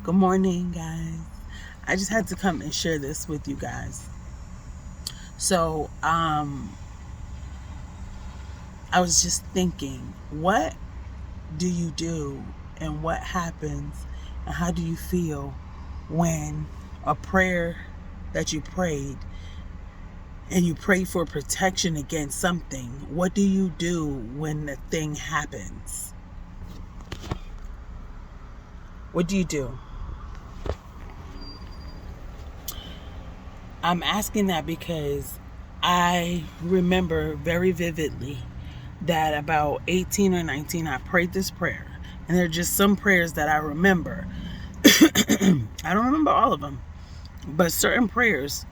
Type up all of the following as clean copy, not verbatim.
Good morning, guys. I just had to come and share this with you guys. So, I was just thinking, what do you do and what happens and how do you feel when a prayer that you prayed and you pray for protection against something? What do you do when the thing happens? What do you do? I'm asking that because I remember very vividly that about 18 or 19, I prayed this prayer. And there are just some prayers that I remember. I don't remember all of them, but certain prayers,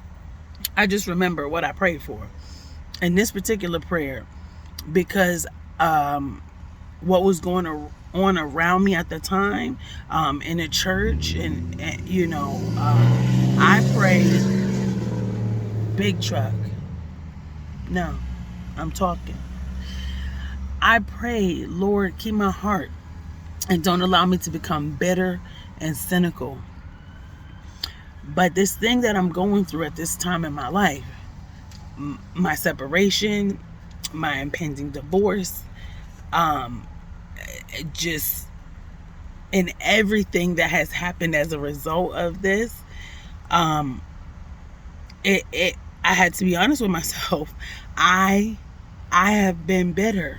I just remember what I prayed for. And this particular prayer, because what was going on around me at the time in a church, and I prayed, big truck. No, I'm talking. I pray, Lord, keep my heart and don't allow me to become bitter and cynical. But this thing that I'm going through at this time in my life, my separation, my impending divorce, just and everything that has happened as a result of this, I had to be honest with myself. I have been bitter.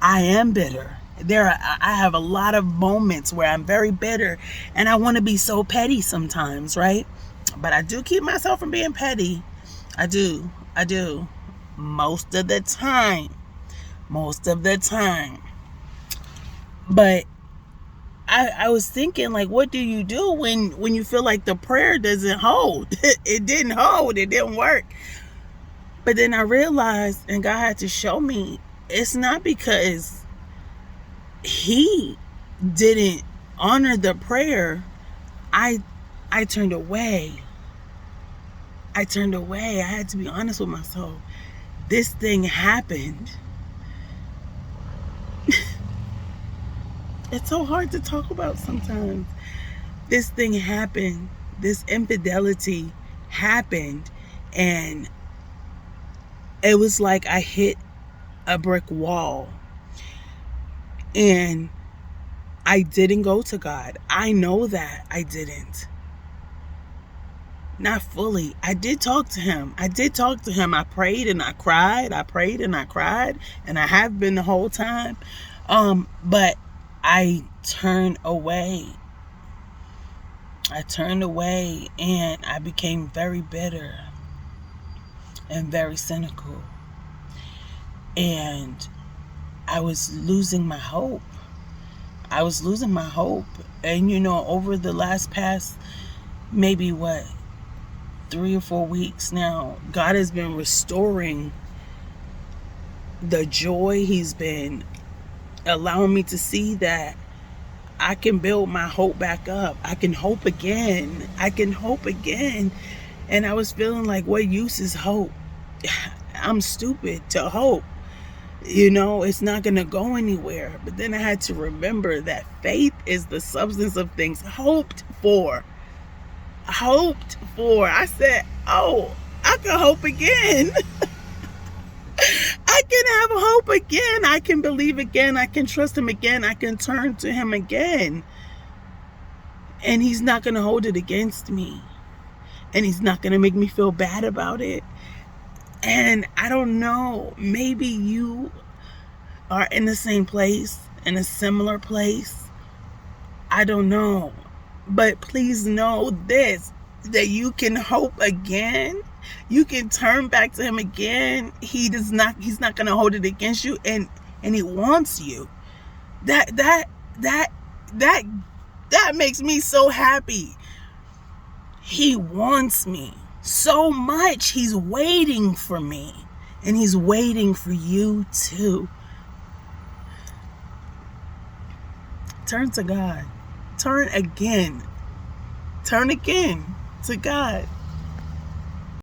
I am bitter. I have a lot of moments where I'm very bitter and I want to be so petty sometimes, right? But I do keep myself from being petty. I do. Most of the time. But I was thinking, like, what do you do when you feel like the prayer doesn't hold? It didn't hold. It didn't work. But then I realized, and God had to show me, it's not because He didn't honor the prayer. I turned away. I had to be honest with myself. This thing happened. It's so hard to talk about sometimes. This thing happened. This infidelity happened. And it was like I hit a brick wall. And I didn't go to God. I know that I didn't. Not fully. I did talk to Him. I prayed and I cried. And I have been the whole time. But I turned away. And I became very bitter and very cynical. And I was losing my hope. And over the past maybe 3 or 4 weeks now, God has been restoring the joy. He's been allowing me to see that I can build my hope back up. I can hope again. And I was feeling like, what use is hope? I'm stupid to hope. It's not going to go anywhere. But then I had to remember that faith is the substance of things hoped for. I said, I can hope again. I can have hope again. I can believe again. I can trust Him again. I can turn to Him again. And He's not going to hold it against me. And He's not going to make me feel bad about it. And I don't know, maybe you are in the same place, in a similar place. I don't know. But please know this, that you can hope again. You can turn back to Him again. He's not going to hold it against you, and He wants you. That makes me so happy. He wants me so much. He's waiting for me, and He's waiting for you too. Turn to God. Turn again to God.